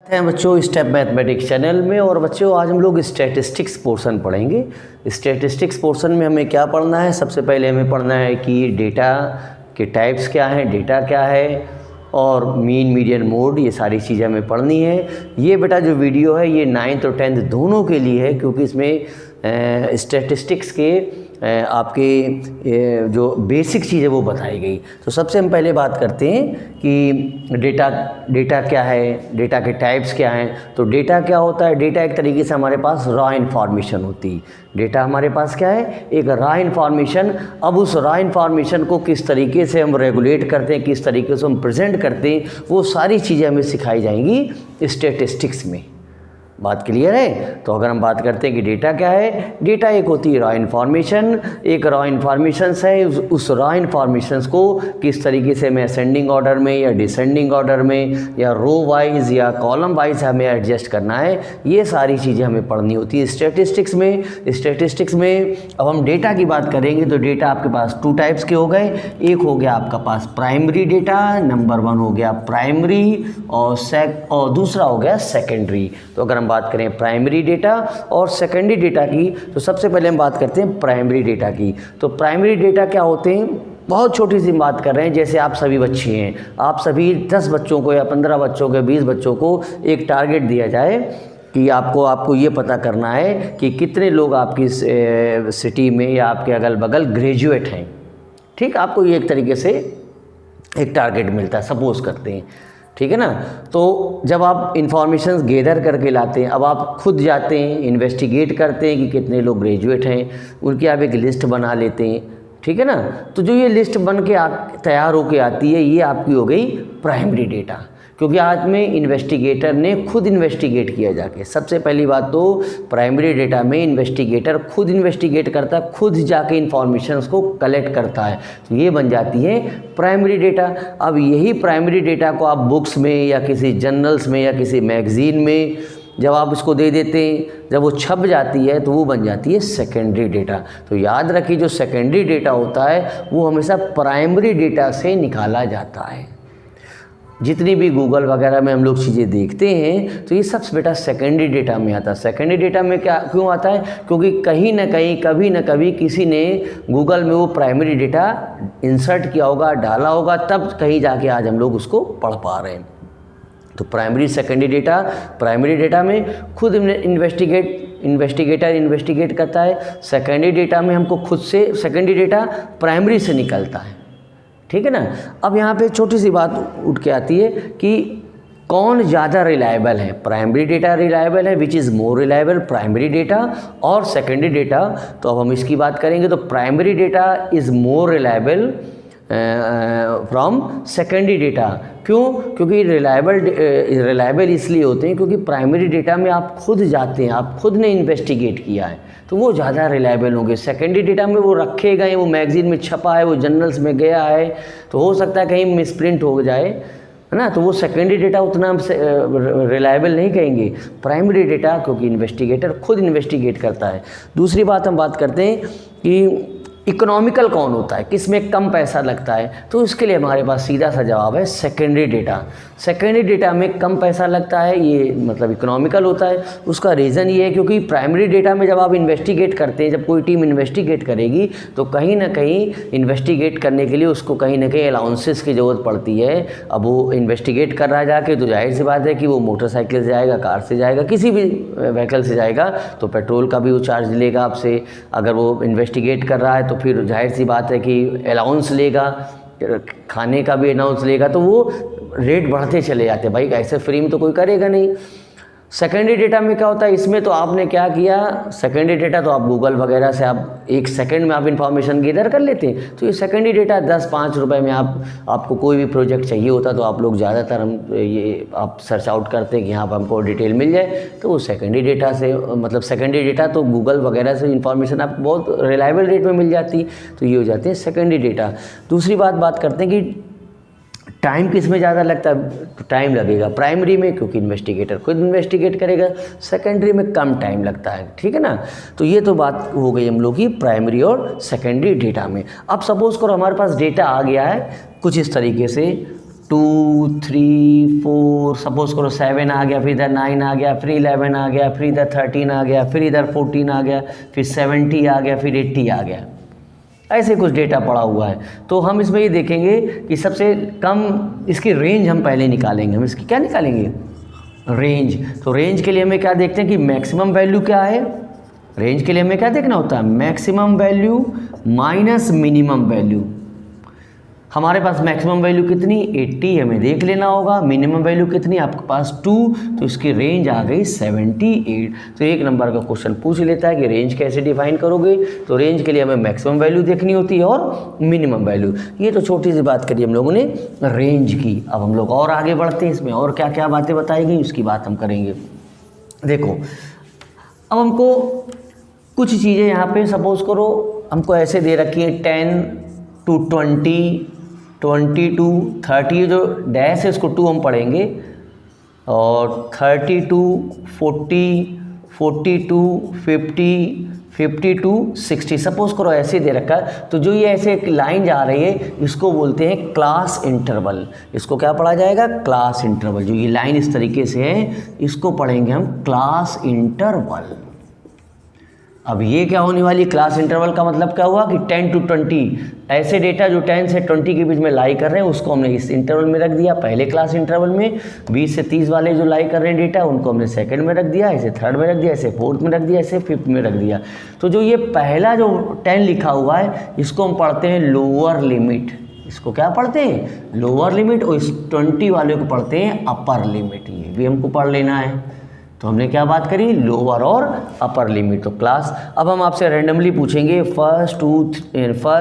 हैं बच्चों step mathematics channel में। और बच्चों आज हम लोग स्टैटिस्टिक्स पोर्शन पढ़ेंगे। स्टैटिस्टिक्स पोर्शन में हमें क्या पढ़ना है, सबसे पहले हमें पढ़ना है कि डेटा के टाइप्स क्या हैं, डेटा क्या है और मीन मीडियन मोड, ये सारी चीज़ें हमें पढ़नी है। ये बेटा जो वीडियो है ये 9th और 10th दोनों के लिए है, क्योंकि इसमें स्टैटिस्टिक्स के आपके जो बेसिक चीज़ें वो बताई गई। तो सबसे हम पहले बात करते हैं कि डेटा क्या है, डेटा के टाइप्स क्या हैं। तो डेटा क्या होता है, डेटा एक तरीके से हमारे पास रॉ इन्फॉर्मेशन होती है। डेटा हमारे पास क्या है, एक रॉ इन्फॉर्मेशन। अब उस रॉ इन्फॉर्मेशन को किस तरीके से हम रेगुलेट करते हैं, किस तरीके से हम प्रेजेंट करते हैं, वो सारी चीज़ें हमें सिखाई जाएंगी स्टैटिस्टिक्स में। बात क्लियर है। तो अगर हम बात करते हैं कि डेटा क्या है, डेटा एक होती है रॉ इन्फॉर्मेशन। एक रॉ इन्फॉर्मेशंस है, उस रॉ इन्फॉर्मेशंस को किस तरीके से हमें असेंडिंग ऑर्डर में या डिसेंडिंग ऑर्डर में या रो वाइज या कॉलम वाइज हमें एडजस्ट करना है, ये सारी चीज़ें हमें पढ़नी होती है स्टैटिस्टिक्स में। स्टैटिस्टिक्स में अब हम डेटा की बात करेंगे तो डेटा आपके पास 2 टाइप्स के हो गए। एक हो गया आपका पास प्राइमरी डेटा, नंबर 1 हो गया प्राइमरी, और दूसरा हो गया सेकेंडरी। तो अगर बात करें प्राइमरी डेटा और सेकेंडरी डेटा की, तो सबसे पहले हम बात करते हैं प्राइमरी डेटा की। तो प्राइमरी डेटा क्या होते हैं, बहुत छोटी सी बात कर रहे हैं। जैसे आप सभी बच्चे हैं, आप सभी 10 बच्चों को या 15 बच्चों को, 20 बच्चों को एक टारगेट दिया जाए कि आपको ये पता करना है कि कितने लोग आपकी सिटी में या आपके अगल बगल ग्रेजुएट हैं। ठीक, आपको ये एक तरीके से एक टारगेट मिलता है, सपोज करते हैं, ठीक है ना। तो जब आप इन्फॉर्मेशन गेदर करके लाते हैं, अब आप खुद जाते हैं, इन्वेस्टिगेट करते हैं कि कितने लोग ग्रेजुएट हैं, उनकी आप एक लिस्ट बना लेते हैं, ठीक है ना। तो जो ये लिस्ट बन के तैयार होके आती है, ये आपकी हो गई प्राइमरी डेटा, क्योंकि आज में इन्वेस्टिगेटर ने खुद इन्वेस्टिगेट किया जाके। सबसे पहली बात तो प्राइमरी डेटा में इन्वेस्टिगेटर खुद इन्वेस्टिगेट करता है, खुद जाके इन्फॉर्मेशंस को कलेक्ट करता है, तो ये बन जाती है प्राइमरी डेटा। अब यही प्राइमरी डेटा को आप बुक्स में या किसी जर्नल्स में या किसी मैगज़ीन में जब आप इसको दे देते हैं, जब वो छप जाती है तो वो बन जाती है सेकेंडरी डेटा। तो याद रखिए जो सेकेंडरी डेटा होता है वो हमेशा प्राइमरी डेटा से निकाला जाता है। जितनी भी गूगल वगैरह में हम लोग चीज़ें देखते हैं तो ये सब बेटा सेकेंडरी डेटा में आता है। सेकेंडरी डेटा में क्या क्यों आता है, क्योंकि कहीं ना कहीं कभी ना कभी किसी ने गूगल में वो प्राइमरी डेटा इंसर्ट किया होगा, डाला होगा, तब कहीं जाके आज हम लोग उसको पढ़ पा रहे हैं। तो primary secondary data, primary data में खुद इन्वेस्टिगेटर इन्वेस्टिगेट करता है। सेकेंडरी डेटा में हमको खुद से सेकेंडरी डेटा प्राइमरी से निकलता है, ठीक है ना। अब यहाँ पे छोटी सी बात उठ के आती है कि कौन ज़्यादा रिलायबल है। प्राइमरी डेटा रिलायबल है, which is more reliable, primary data और सेकेंडरी डेटा। तो अब हम इसकी बात करेंगे तो primary data is more reliable from secondary data. क्यों, क्योंकि रिलायबल इसलिए होते हैं क्योंकि प्राइमरी डेटा में आप खुद जाते हैं, आप खुद ने इन्वेस्टिगेट किया है, तो वो ज़्यादा रिलायबल होंगे। सेकेंडरी डेटा में वो रखे गए, वो मैगज़ीन में छपा है, वो जर्नल्स में गया है, तो हो सकता है कहीं मिसप्रिंट हो जाए, है ना। तो वो सेकेंडरी डेटा उतना हम रिलायबल नहीं कहेंगे। प्राइमरी डेटा क्योंकि इन्वेस्टिगेटर खुद इन्वेस्टिगेट करता है। दूसरी बात हम बात करते हैं कि इकोनॉमिकल कौन होता है, किस में कम पैसा लगता है, तो इसके लिए हमारे पास सीधा सा जवाब है सेकेंडरी डेटा। सेकेंडरी डेटा में कम पैसा लगता है, ये मतलब इकोनॉमिकल होता है। उसका रीज़न ये है क्योंकि प्राइमरी डेटा में जब आप इन्वेस्टिगेट करते हैं, जब कोई टीम इन्वेस्टिगेट करेगी तो कहीं ना कहीं इन्वेस्टिगेट करने के लिए उसको कहीं ना कहीं अलाउंसेस की ज़रूरत पड़ती है। अब वो इन्वेस्टिगेट कर रहा है जाके, तो जाहिर सी बात है कि वो मोटरसाइकिल से जाएगा, कार से जाएगा, किसी भी व्हीकल से जाएगा, तो पेट्रोल का भी वो चार्ज लेगा आपसे। अगर वो इन्वेस्टिगेट कर रहा है तो फिर जाहिर सी बात है कि अलाउंस लेगा, खाने का भी अलाउंस लेगा, तो वो रेट बढ़ते चले जाते हैं। भाई ऐसे फ्री में तो कोई करेगा नहीं। सेकेंडरी डेटा में क्या होता है, इसमें तो आपने क्या किया, सेकेंडरी डेटा तो आप गूगल वगैरह से आप 1 सेकंड में आप इन्फॉर्मेशन गेदर कर लेते हैं। तो ये सेकेंडरी डेटा 10-5 रुपए में आपको कोई भी प्रोजेक्ट चाहिए होता तो आप लोग ज़्यादातर आप सर्च आउट करते हैं कि यहाँ पर हमको डिटेल मिल जाए, तो वो सेकेंडरी डेटा से, मतलब सेकेंडरी डेटा तो गूगल वगैरह से इन्फॉर्मेशन आपको बहुत रिलायबल रेट में मिल जाती, तो ये हो जाते हैं सेकेंडरी डेटा। दूसरी बात करते हैं कि टाइम किस में ज़्यादा लगता है, तो टाइम लगेगा प्राइमरी में क्योंकि इन्वेस्टिगेटर खुद इन्वेस्टिगेट करेगा, सेकेंडरी में कम टाइम लगता है, ठीक है ना। तो ये तो बात हो गई हम लोग की प्राइमरी और सेकेंडरी डेटा में। अब सपोज़ करो हमारे पास डेटा आ गया है कुछ इस तरीके से, 2 3 4, सपोज करो 7 आ गया, फिर इधर 9 आ गया, फिर 11 आ गया, फिर इधर 13 आ गया, फिर इधर 14 आ गया, फिर 70 आ गया, फिर 80 आ गया। ऐसे कुछ डेटा पड़ा हुआ है। तो हम इसमें ये देखेंगे कि सबसे कम इसकी रेंज हम पहले निकालेंगे। हम इसकी क्या निकालेंगे? रेंज। तो रेंज के लिए हमें क्या देखते हैं कि मैक्सिमम वैल्यू क्या है। रेंज के लिए हमें क्या देखना होता है? Maximum value minus minimum value. हमारे पास मैक्सिमम वैल्यू कितनी? 80 हमें देख लेना होगा। मिनिमम वैल्यू कितनी? आपके पास 2, तो इसकी रेंज आ गई 78। तो एक नंबर का क्वेश्चन पूछ लेता है कि रेंज कैसे डिफाइन करोगे। तो रेंज के लिए हमें मैक्सिमम वैल्यू देखनी होती है और मिनिमम वैल्यू। ये तो छोटी सी बात करी हम लोगों ने रेंज की। अब हम लोग और आगे बढ़ते हैं, इसमें और क्या क्या बातें बताई गई उसकी बात हम करेंगे। देखो, अब हमको कुछ चीज़ें यहाँ पे सपोज करो हमको ऐसे दे रखी है 10 to 20, 22, 30, जो डैश है इसको 2 हम पढ़ेंगे, और 32, 40, 42, 50, 52, 60 सपोज करो ऐसे दे रखा है। तो जो ये ऐसे एक लाइन जा रही है इसको बोलते हैं क्लास इंटरवल। इसको क्या पढ़ा जाएगा? Class interval. जो ये लाइन इस तरीके से है इसको पढ़ेंगे हम क्लास इंटरवल। अब ये क्या होने वाली क्लास इंटरवल का मतलब क्या हुआ कि 10 to 20 ऐसे डेटा जो 10 से 20 के बीच में लाई कर रहे हैं उसको हमने इस इंटरवल में रख दिया, पहले क्लास इंटरवल में। 20 से 30 वाले जो लाई कर रहे हैं डेटा उनको हमने सेकंड में रख दिया, ऐसे थर्ड में रख दिया, ऐसे फोर्थ में रख दिया, ऐसे फिफ्थ में रख दिया। तो जो ये पहला जो 10 लिखा हुआ है इसको हम पढ़ते हैं लोअर लिमिट। इसको क्या पढ़ते हैं? Lower limit. और इस 20 वाले को पढ़ते हैं अपर लिमिट। ये भी हमको पढ़ लेना है। तो हमने क्या बात करी? लोअर और अपर लिमिट। तो क्लास, अब हम आपसे रैंडमली पूछेंगे फर्स्ट,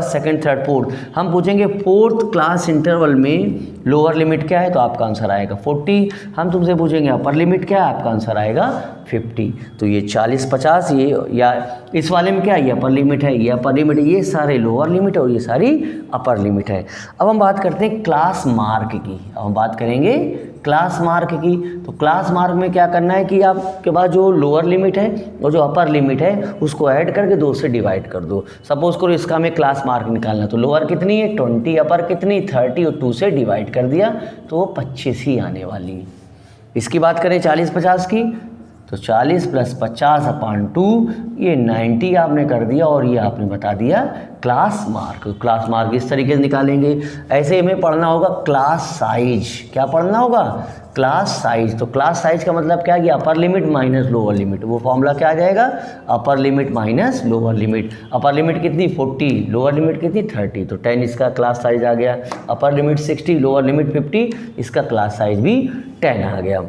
सेकंड, थर्ड, फोर्थ। हम पूछेंगे फोर्थ क्लास इंटरवल में लोअर लिमिट क्या है, तो आपका आंसर आएगा 40। हम तुमसे पूछेंगे अपर लिमिट क्या है, आपका आंसर आएगा 50। तो ये 40, 50 ये, या इस वाले में क्या है? ये अपर लिमिट है, ये अपर लिमिट है, ये सारे लोअर लिमिट है और ये सारी अपर लिमिट है। अब हम बात करते हैं क्लास मार्क की। अब हम बात करेंगे क्लास मार्क की। तो क्लास मार्क में क्या करना है कि आपके पास जो लोअर लिमिट है और जो अपर लिमिट है उसको ऐड करके 2 से डिवाइड कर दो। सपोज करो इसका हमें क्लास मार्क निकालना, तो लोअर कितनी है 20, अपर कितनी 30, और 2 से डिवाइड कर दिया तो वो 25 ही आने वाली। इसकी बात करें 40, 50 की, तो 40 + 50/2 ये 90 आपने कर दिया और ये आपने बता दिया क्लास मार्क। क्लास मार्क इस तरीके से निकालेंगे। ऐसे हमें पढ़ना होगा क्लास साइज। क्या पढ़ना होगा? Class size. तो क्लास साइज का मतलब क्या है कि upper limit minus lower limit. वो फॉर्मूला क्या आ जाएगा? Upper limit minus lower limit. Upper limit कितनी 40, लोअर लिमिट कितनी 30, तो 10 इसका क्लास साइज आ गया। अपर लिमिट 60, लोअर लिमिट 50, इसका क्लास साइज भी 10 आ गया।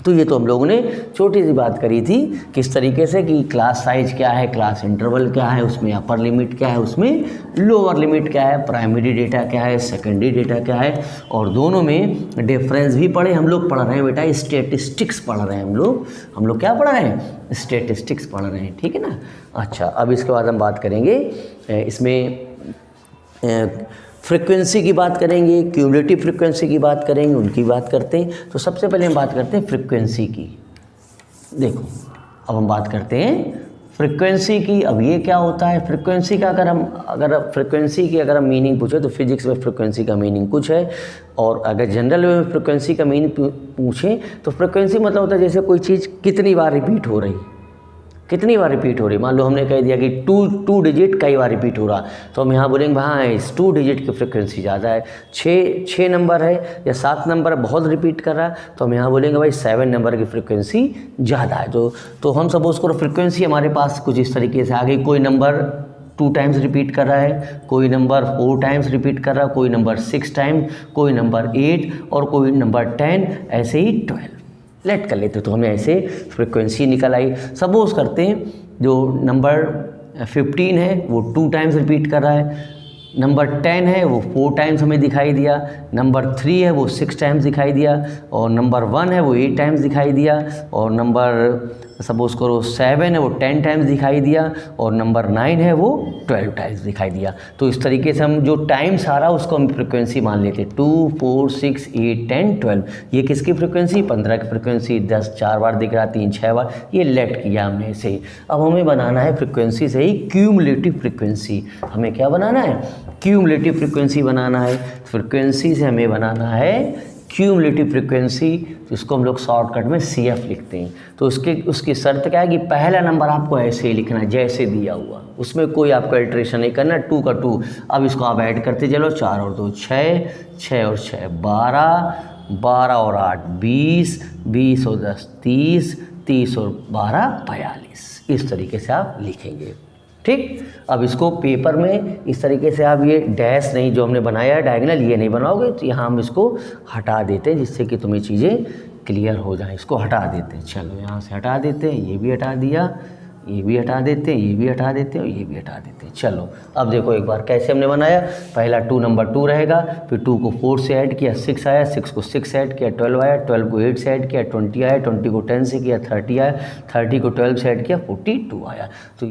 तो ये तो हम लोगों ने छोटी सी बात करी थी किस तरीके से कि क्लास साइज क्या है, क्लास इंटरवल क्या है, उसमें अपर लिमिट क्या है, उसमें लोअर लिमिट क्या है, प्राइमरी डेटा क्या है, सेकेंडरी डेटा क्या है, और दोनों में डिफरेंस भी पढ़े। हम लोग पढ़ रहे हैं बेटा स्टैटिस्टिक्स पढ़ रहे हैं हम लोग क्या पढ़ रहे हैं? स्टैटिस्टिक्स पढ़ रहे हैं, ठीक है ना। अच्छा, अब इसके बाद हम बात करेंगे इसमें फ्रीक्वेंसी की बात करेंगे, क्यूमुलेटिव फ्रीक्वेंसी की बात करेंगे, उनकी बात करते हैं। तो सबसे पहले हम बात करते हैं फ्रीक्वेंसी की। देखो, अब हम बात करते हैं फ्रीक्वेंसी की। अब ये क्या होता है फ्रीक्वेंसी का? अगर फ्रीक्वेंसी की अगर हम मीनिंग पूछे तो फिजिक्स में फ्रीक्वेंसी का मीनिंग कुछ है, और अगर जनरल में फ्रीक्वेंसी का मीनिंग पूछें तो फ्रीक्वेंसी मतलब होता है जैसे कोई चीज़ कितनी बार रिपीट हो रही, कितनी बार रिपीट हो रही। मान लो हमने कह दिया कि टू डिजिट कई बार रिपीट हो रहा, तो हम यहाँ बोलेंगे हाँ इस 2 डिजिट की फ्रीक्वेंसी ज़्यादा है। 6 नंबर है या 7 नंबर बहुत रिपीट कर रहा है, तो हम यहाँ बोलेंगे भाई 7 नंबर की फ्रीक्वेंसी ज़्यादा है। तो हम सपोज करो फ्रीक्वेंसी हमारे पास कुछ इस तरीके से आ गई। कोई नंबर 2 टाइम्स रिपीट कर रहा है, कोई नंबर 4 टाइम्स रिपीट कर रहा है, कोई नंबर 6 टाइम्स, कोई नंबर 8 और कोई नंबर 10, ऐसे ही 12 लेट कर लेते। तो हमें ऐसे फ्रीक्वेंसी निकल आई। सपोज करते हैं जो नंबर 15 है वो 2 टाइम्स रिपीट कर रहा है, नंबर 10 है वो 4 टाइम्स हमें दिखाई दिया, नंबर 3 है वो 6 टाइम्स दिखाई दिया, और नंबर 1 है वो 8 टाइम्स दिखाई दिया, और नंबर सपोज करो 7 है वो 10 टाइम्स दिखाई दिया और नंबर 9 है वो 12 टाइम्स दिखाई दिया। तो इस तरीके से हम जो टाइम्स आ रहा उसको हम फ्रिक्वेंसी मान लेते हैं 2, 4, 6, 8, 10, 12। ये किसकी फ्रिक्वेंसी? 15 की फ्रिक्वेंसी। 10 4 बार दिख रहा, 3 6 बार, ये लेट किया हमने इसे। अब हमें बनाना है फ्रिक्वेंसी से ही क्यूमुलेटिव फ्रिक्वेंसी। हमें क्या बनाना है? क्यूमुलेटिव फ्रिक्वेंसी बनाना है। फ्रिक्वेंसी से हमें बनाना है क्यूमुलेटिव फ्रिक्वेंसी, जिसको हम लोग शॉर्टकट में CF लिखते हैं। तो उसकी शर्त क्या है कि पहला नंबर आपको ऐसे ही लिखना है जैसे दिया हुआ, उसमें कोई आपको अल्ट्रेशन नहीं करना। 2 का 2। अब इसको आप ऐड करते चलो, 4 और 2 6, 6 और 6 12, 12 और 8 20, 20 और 10 30, 30 और 12 42। इस तरीके से आप लिखेंगे। ठीक। अब इसको पेपर में इस तरीके से आप ये डैश नहीं, जो हमने बनाया है डायगोनल, ये नहीं बनाओगे। तो यहाँ हम इसको हटा देते हैं जिससे कि तुम्हें चीज़ें क्लियर हो जाए। इसको हटा देते हैं। चलो यहाँ से हटा देते हैं, ये भी हटा दिया, ये भी हटा देते हैं, ये भी हटा देते हैं और ये भी हटा देते हैं। चलो अब देखो एक बार कैसे हमने बनाया। पहला 2 नंबर 2 रहेगा, फिर 2 को 4 से ऐड किया 6 आया, 6 को 6 ऐड किया 12 आया, 12 को 8 से ऐड किया 20 आया, 20 को 10 से किया 30 आया, 30 को 12 से ऐड किया 42 आया। तो